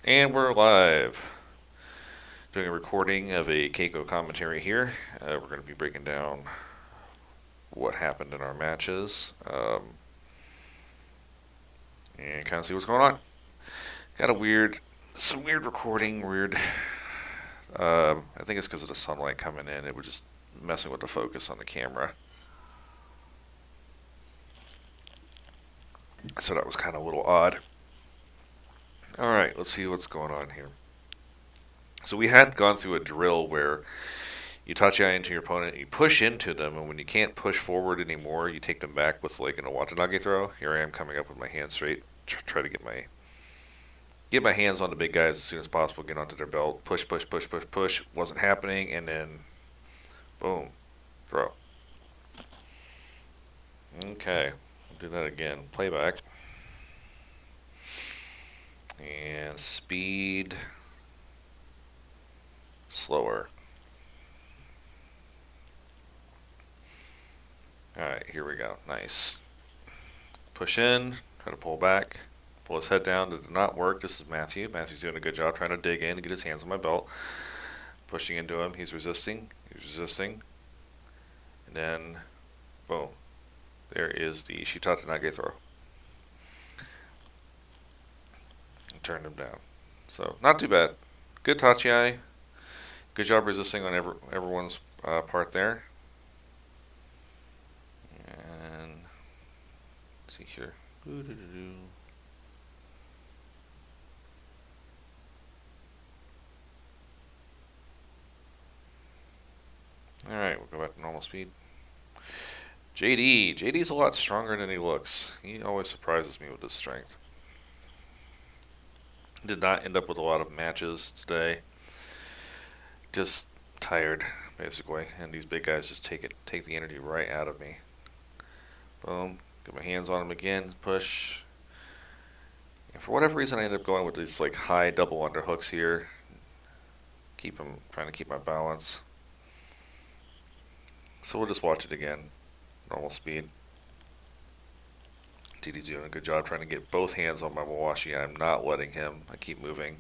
And we're live. Doing a recording of a Keiko commentary here. We're going to be breaking down what happened in our matches and kind of see what's going on. Got some weird recording, weird. I think it's because of the sunlight coming in. It was just messing with the focus on the camera. So that was kind of a little odd. All right, let's see what's going on here. So we had gone through a drill where you touch eye into your opponent, you push into them, and when you can't push forward anymore, you take them back with like an Watanagi throw. Here I am coming up with my hands straight, try to get my hands on the big guys as soon as possible, get onto their belt, push, push, push, push, push. Wasn't happening, and then boom, throw. Okay, we'll do that again. Playback and speed slower. All right, here we go. Nice. Push in, try to pull back, pull his head down. It did not work. This is Matthew. Matthew's doing a good job trying to dig in and get his hands on my belt. Pushing into him. He's resisting. He's resisting. And then, boom. There is the Shitate Nage throw. And turned him down. So, not too bad. Good Tachiai. Good job resisting on everyone's part there. And, let's see here. Alright, we'll go back to normal speed. JD's a lot stronger than he looks. He always surprises me with his strength. Did not end up with a lot of matches today. Just tired, basically. And these big guys just take the energy right out of me. Boom. Get my hands on him again. Push. And for whatever reason, I end up going with these like high double underhooks here. Trying to keep my balance. So we'll just watch it again. Normal speed. TD's doing a good job trying to get both hands on my Mawashi. I'm not letting him. I keep moving.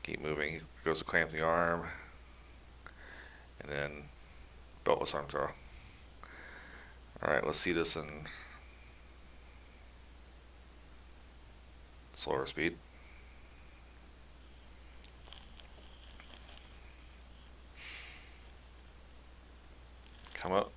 Keep moving. He goes to clamp the arm. And then beltless arm throw. Alright, let's see this in slower speed. Come up.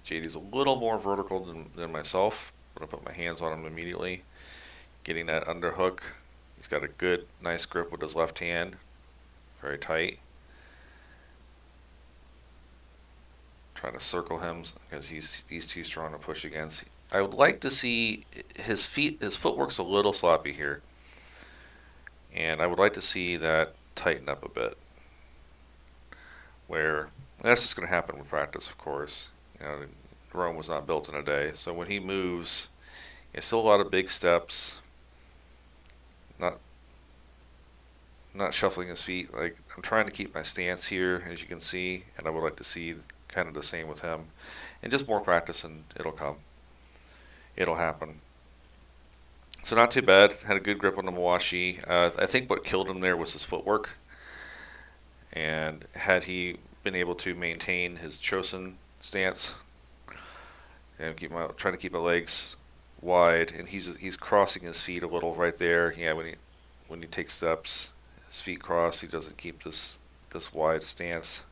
JD's a little more vertical than myself. I'm going to put my hands on him immediately. Getting that underhook. He's got a good, nice grip with his left hand. Very tight. Trying to circle him because he's too strong to push against. I would like to see his footwork's a little sloppy here. And I would like to see that tighten up a bit. Where that's just going to happen with practice, of course. You know, Rome was not built in a day. So when he moves, it's still a lot of big steps. Not shuffling his feet. Like, I'm trying to keep my stance here, as you can see, and I would like to see kind of the same with him. And just more practice and it'll come. It'll happen. So not too bad. Had a good grip on the Mawashi. I think what killed him there was his footwork. And had he been able to maintain his Chosen stance and trying to keep my legs wide, and he's crossing his feet a little right there. Yeah, when he takes steps, his feet cross. He doesn't keep this wide stance.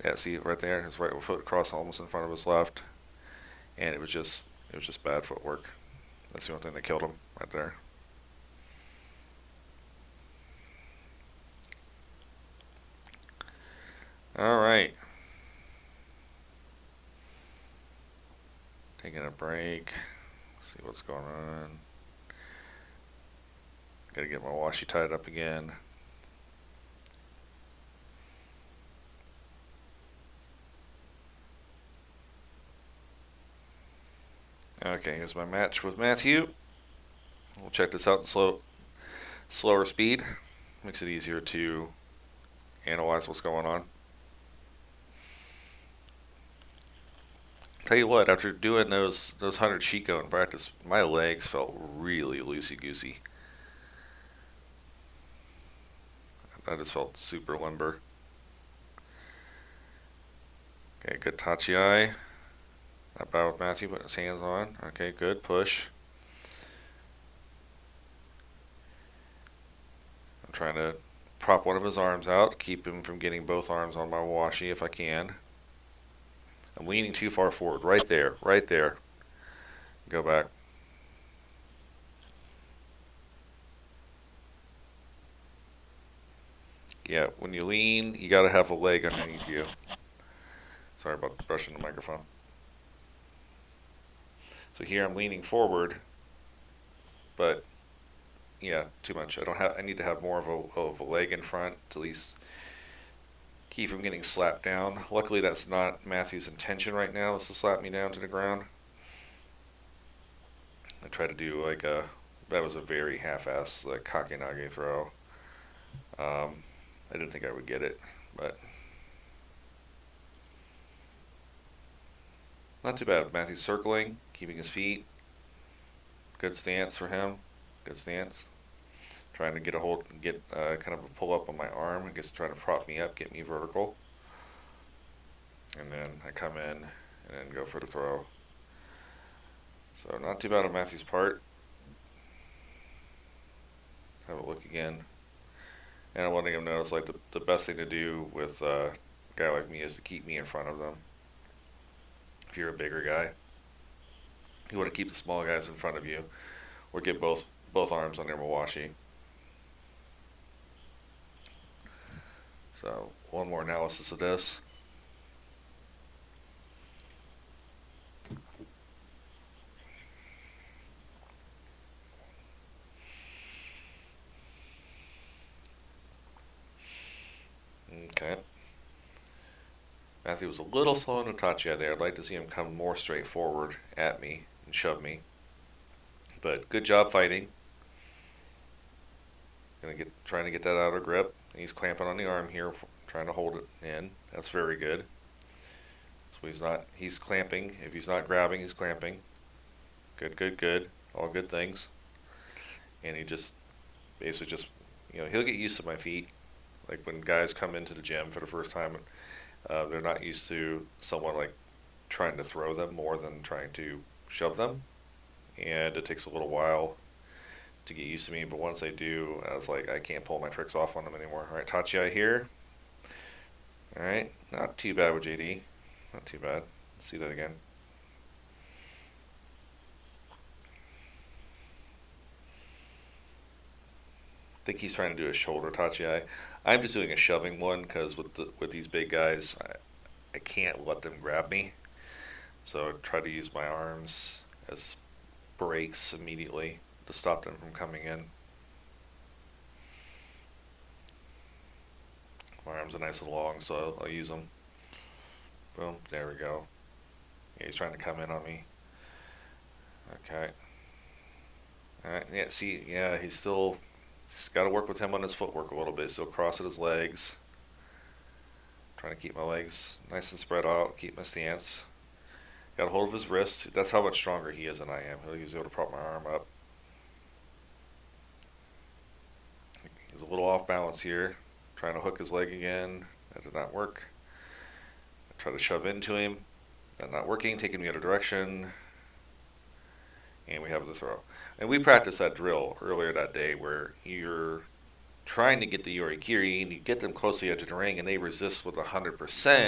Yeah, see right there, his right foot crossed almost in front of his left, and it was just bad footwork. That's the only thing that killed him right there. All right. Taking a break. See what's going on. Gotta get my washi tied up again. Okay, here's my match with Matthew. We'll check this out in slower speed. Makes it easier to analyze what's going on. Tell you what, after doing those 100 Chico in practice, my legs felt really loosey goosey. I just felt super limber. Okay, good tachi. That bow with Matthew, putting his hands on. Okay, good push. I'm trying to prop one of his arms out, keep him from getting both arms on my washi if I can. I'm leaning too far forward. Right there, right there. Go back. Yeah, when you lean, you gotta have a leg underneath you. Sorry about brushing the microphone. So here I'm leaning forward, but yeah, too much. I need to have more of a leg in front to at least keep from getting slapped down. Luckily, that's not Matthew's intention right now, is to slap me down to the ground. I tried to do that was a very half-ass like kakenage throw. I didn't think I would get it, but not too bad. Matthew's circling, keeping his feet. Good stance for him. Good stance. Trying to get a hold, get kind of a pull up on my arm. I guess trying to prop me up, get me vertical. And then I come in and then go for the throw. So not too bad on Matthew's part. Let's have a look again. And I'm letting him know it's like the best thing to do with a guy like me is to keep me in front of them. If you're a bigger guy, you want to keep the small guys in front of you, or get both arms on their mawashi. So one more analysis of this. Okay. Matthew was a little slow in Itachi there. I'd like to see him come more straightforward at me and shove me. But good job fighting. Trying to get that out of grip. He's clamping on the arm here, trying to hold it in. That's very good. So he's clamping. If he's not grabbing, he's clamping. Good, good, good. All good things. And he just basically he'll get used to my feet. Like when guys come into the gym for the first time, they're not used to someone like trying to throw them more than trying to shove them. And it takes a little while to get used to me, but once I do, I was like, I can't pull my tricks off on them anymore. All right, Tachi here. All right, not too bad with JD. Not too bad. Let's see that again. I think he's trying to do a shoulder Tachi. I'm just doing a shoving one because with these big guys, I can't let them grab me. So I try to use my arms as brakes immediately to stop them from coming in. My arms are nice and long, so I'll use them. Boom, there we go. Yeah, he's trying to come in on me. Okay. Alright, yeah, see, yeah, he's got to work with him on his footwork a little bit. Still crossing his legs. Trying to keep my legs nice and spread out, keep my stance. Got a hold of his wrist. That's how much stronger he is than I am. He's able to prop my arm up. He's a little off balance here. Trying to hook his leg again. That did not work. I try to shove into him. That not working. Taking me out of direction. And we have the throw. And we practiced that drill earlier that day where you're trying to get the yorikiri and you get them close to the edge of the ring and they resist with 100%.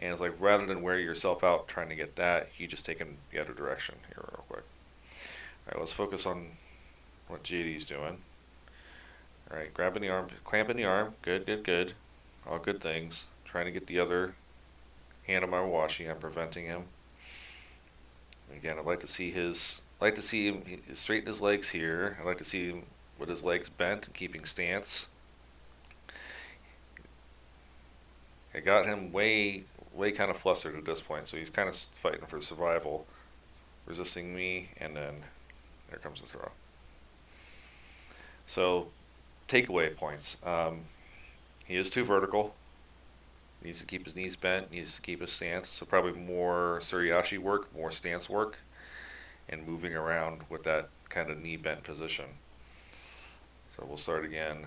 And it's like rather than wear yourself out trying to get that, you just take them the other direction here real quick. All right, let's focus on what JD's doing. All right, grabbing the arm, clamping the arm. Good, good, good. All good things. Trying to get the other hand on my washi. I'm preventing him. Again, I'd like to see him straighten his legs here. I'd like to see him with his legs bent and keeping stance. I got him way kind of flustered at this point, so he's kind of fighting for survival, resisting me, and then there comes the throw. So, takeaway points. He is too vertical. Needs to keep his knees bent, needs to keep his stance. So probably more Suriyashi work, more stance work, and moving around with that kind of knee bent position. So we'll start again.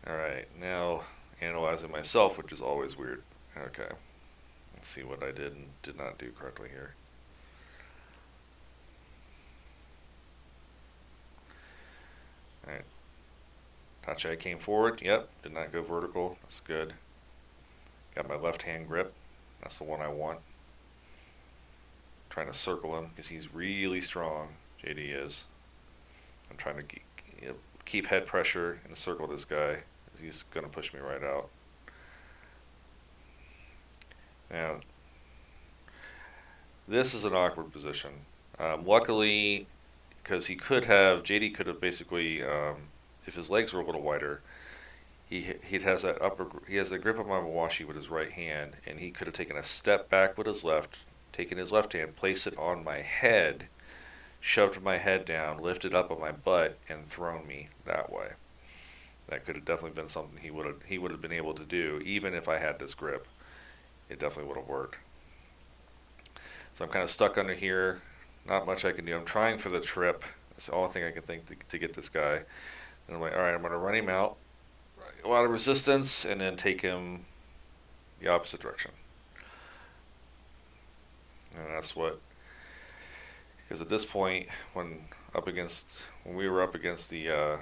Alright, now analyzing myself, which is always weird. Okay, let's see what I did and did not do correctly here. Alright, Tachi came forward. Yep, did not go vertical. That's good. Got my left hand grip. That's the one I want. Trying to circle him because he's really strong. JD is. I'm trying to keep head pressure and circle this guy. He's going to push me right out. Now, this is an awkward position. Luckily, because JD could have basically, if his legs were a little wider, he has the grip of my mawashi with his right hand, and he could have taken a step back with his left, taken his left hand, placed it on my head, shoved my head down, lifted up on my butt, and thrown me that way. That could have definitely been something he would have been able to do, even if I had this grip. It definitely would have worked. So I'm kind of stuck under here. Not much I can do. I'm trying for the trip. That's the only thing I can think to get this guy. And I'm like, all right, I'm going to run him out. A lot of resistance, and then take him the opposite direction. And that's what, because at this point, when we were up against the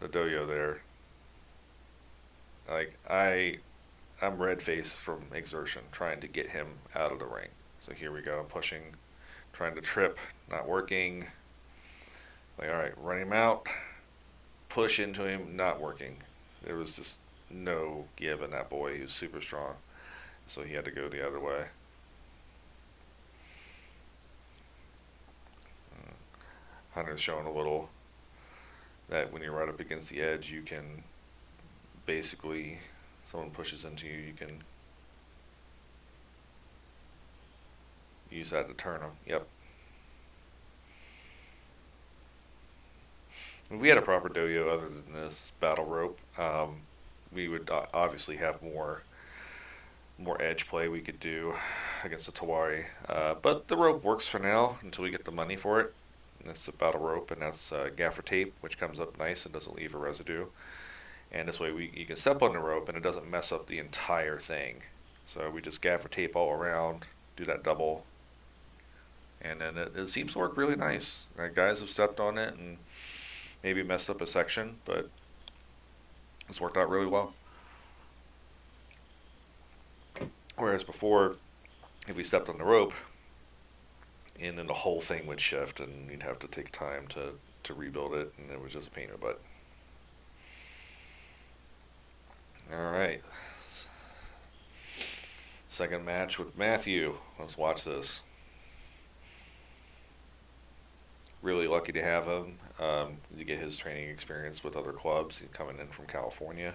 dojo there, like I'm red faced from exertion, trying to get him out of the ring. So here we go. I'm pushing, trying to trip, not working. Like, all right, run him out, push into him, not working. There was just no give in that boy. He was super strong, so he had to go the other way. Hunter's showing a little that when you're right up against the edge, you can basically, someone pushes into you, you can use that to turn them. Yep. If we had a proper dojo other than this battle rope, we would obviously have more edge play we could do against the Tawari. But the rope works for now until we get the money for it. That's the battle rope, and that's gaffer tape, which comes up nice and doesn't leave a residue. And this way you can step on the rope and it doesn't mess up the entire thing. So we just gaffer tape all around, do that double, and then it seems to work really nice. Guys have stepped on it and maybe messed up a section, but it's worked out really well. Whereas before, if we stepped on the rope, and then the whole thing would shift, and you'd have to take time to rebuild it, and it was just a pain in the butt. All right. Second match with Matthew. Let's watch this. Really lucky to have him. To get his training experience with other clubs. He's coming in from California.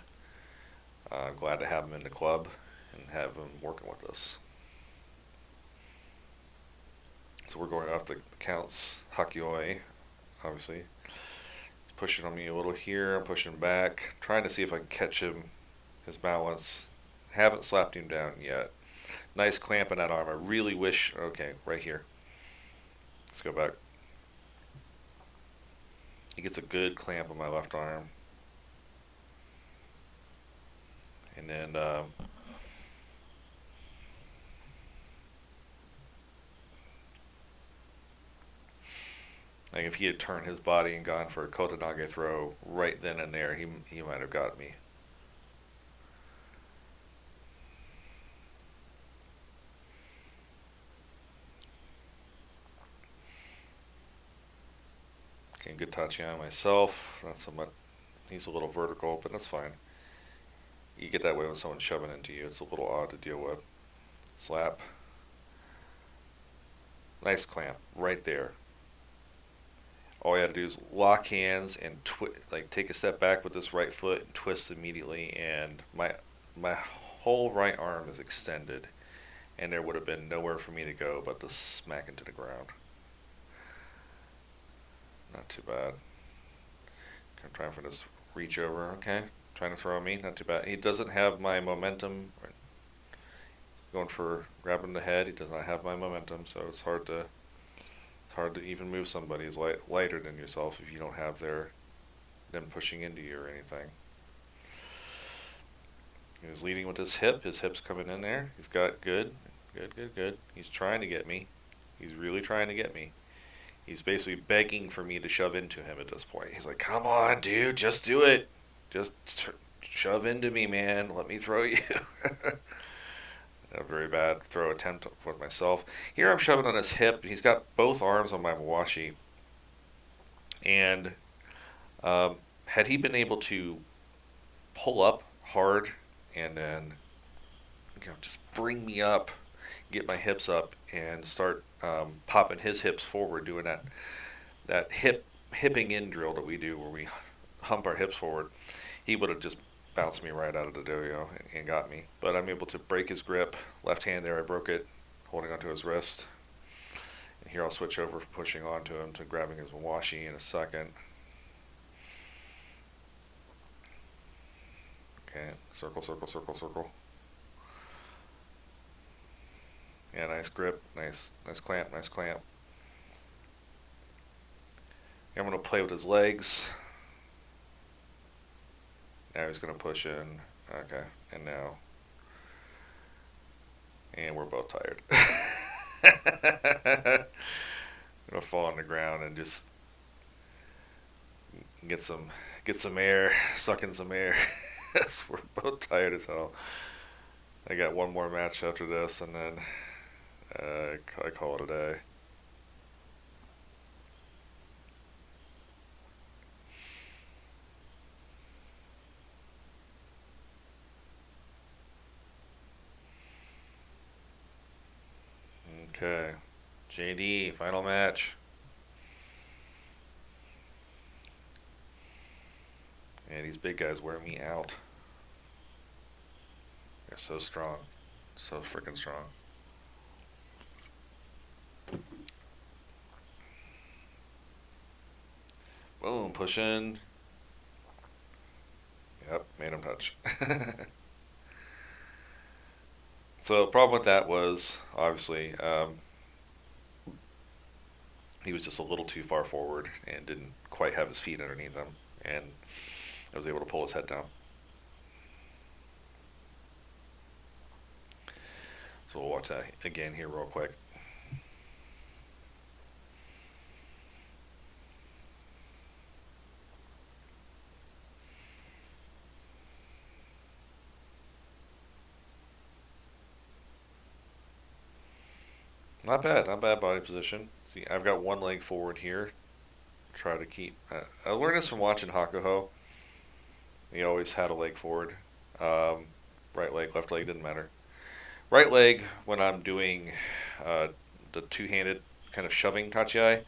Glad to have him in the club and have him working with us. So we're going off the counts. Hakioi, obviously. He's pushing on me a little here. I'm pushing back. Trying to see if I can catch him, his balance. Haven't slapped him down yet. Nice clamp in that arm. I really wish. Okay, right here. Let's go back. He gets a good clamp on my left arm. And then like if he had turned his body and gone for a Kotanage throw right then and there, he might have got me. Okay, good touch on myself. Not so much. He's a little vertical, but that's fine. You get that way when someone's shoving into you. It's a little odd to deal with. Slap. Nice clamp right there. All you have to do is lock hands and take a step back with this right foot and twist immediately, and my whole right arm is extended, and there would have been nowhere for me to go but to smack into the ground. Not too bad. I'm trying for this reach over. Okay. Trying to throw me. Not too bad. He doesn't have my momentum. Going for grabbing the head. He does not have my momentum, so it's hard to even move somebody who's lighter than yourself if you don't have them pushing into you or anything. He was leading with his hip. His hip's coming in there. He's got good, good, good, good. He's trying to get me. He's really trying to get me. He's basically begging for me to shove into him at this point. He's like, "Come on, dude, just do it. Just shove into me, man. Let me throw you." A very bad throw attempt for myself. Here I'm shoving on his hip. He's got both arms on my mawashi. And had he been able to pull up hard and then just bring me up, get my hips up, and start popping his hips forward, doing that hipping in drill that we do where we hump our hips forward, he would have just bounced me right out of the dojo and got me. But I'm able to break his grip. Left hand there, I broke it, holding onto his wrist. And here I'll switch over from pushing onto him to grabbing his mawashi in a second. Okay, circle, circle, circle, circle. Yeah, nice grip, nice clamp, nice clamp. I'm going to play with his legs. Now he's going to push in. Okay, and now. And we're both tired. I'm going to fall on the ground and just get some air, suck in some air. We're both tired as hell. I got one more match after this, and then I call it a day. Okay, JD, final match. And these big guys wear me out. They're so strong. So freaking strong. Boom, push in. Yep, made him touch. So the problem with that was, obviously, he was just a little too far forward and didn't quite have his feet underneath him. And I was able to pull his head down. So we'll watch that again here real quick. Not bad body position. See, I've got one leg forward here. Try to keep. I learned this from watching Hakuho. He always had a leg forward. Um, right leg, left leg didn't matter. Right leg when I'm doing uh, the two-handed kind of shoving tachiai.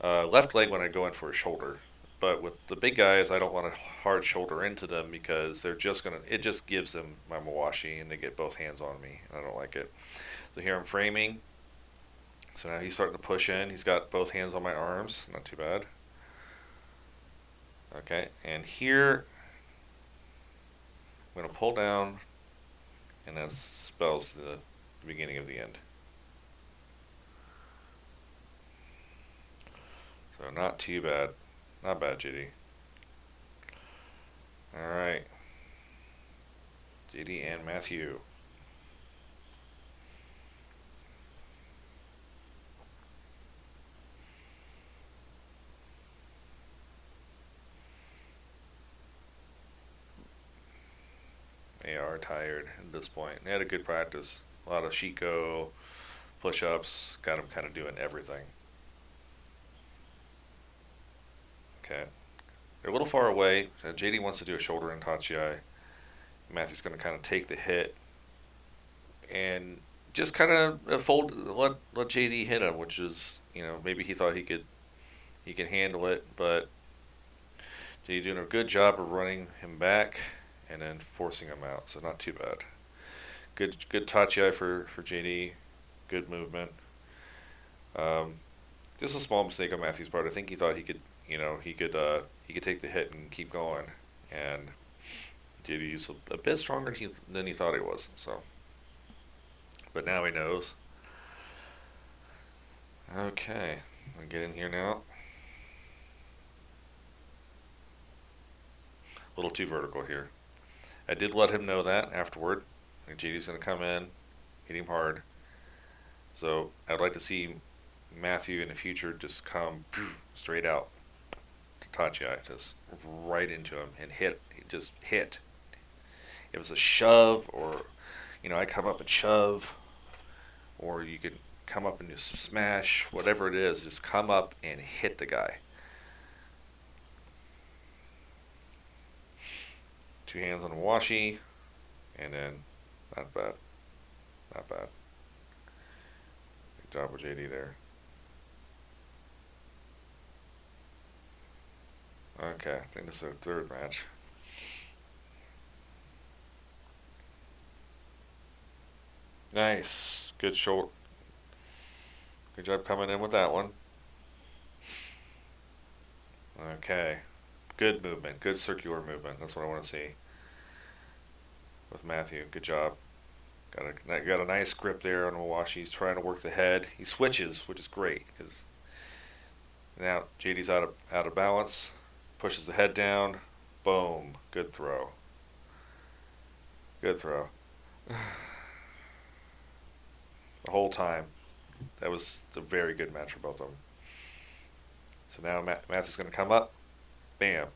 Left leg when I go in for a shoulder. But with the big guys, I don't want to hard shoulder into them because they're just gonna. It just gives them my mawashi and they get both hands on me. And I don't like it. So here I'm framing. So now he's starting to push in. He's got both hands on my arms. Not too bad. Okay, and here I'm going to pull down, and that spells the beginning of the end. So not too bad. Not bad, JD. Alright. JD and Matthew. They are tired at this point. They had a good practice. A lot of Shiko, push-ups, got them kind of doing everything. Okay. They're a little far away. JD wants to do a shoulder and tachiai. Matthew's going to kind of take the hit and just kind of let JD hit him, which is, maybe he thought he could handle it, but JD doing a good job of running him back and then forcing him out. So not too bad. Good tachiai for JD. Good movement. Just a small mistake on Matthew's part. I think he thought he could take the hit and keep going. And JD's a bit stronger than he thought he was. So, but now he knows. Okay, I'll get in here now. A little too vertical here. I did let him know that afterward. Like JD's gonna come in, hit him hard. So I'd like to see Matthew in the future just come straight out to Tachiai, just right into him and just hit. If it's a shove, or I come up and shove, or you could come up and just smash, whatever it is, just come up and hit the guy. Two hands on the washi, and then not bad, not bad. Good job with JD there. Okay, I think this is our third match. Nice, good short. Good job coming in with that one. Okay, good movement, good circular movement. That's what I want to see with Matthew. Good job. Got a nice grip there on Mawashi. He's trying to work the head. He switches, which is great because now JD's out of balance. Pushes the head down. Boom. Good throw. Good throw. The whole time. That was a very good match for both of them. So now Matthew's going to come up. Bam.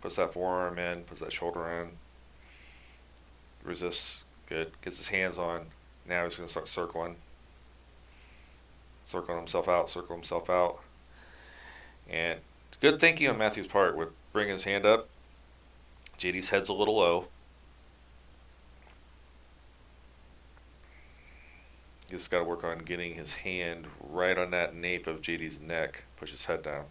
Puts that forearm in. Puts that shoulder in. Resists. Good. Gets his hands on. Now he's going to start circling. Circle himself out. And good thinking on Matthew's part with bringing his hand up. JD's head's a little low. He's got to work on getting his hand right on that nape of JD's neck. Push his head down.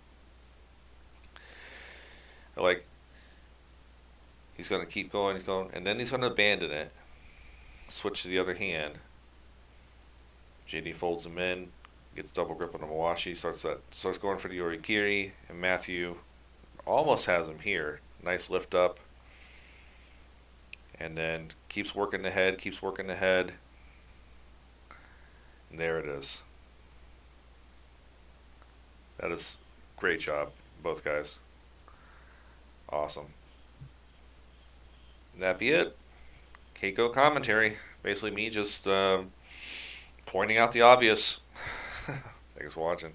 He's going to keep going, and then he's going to abandon it. Switch to the other hand. JD folds him in, gets double grip on the Mawashi, starts going for the Orikiri, and Matthew almost has him here. Nice lift up, and then keeps working the head, and there it is. That is great job, both guys. Awesome. And that be it. Keiko commentary. Basically me just pointing out the obvious. Thanks for watching.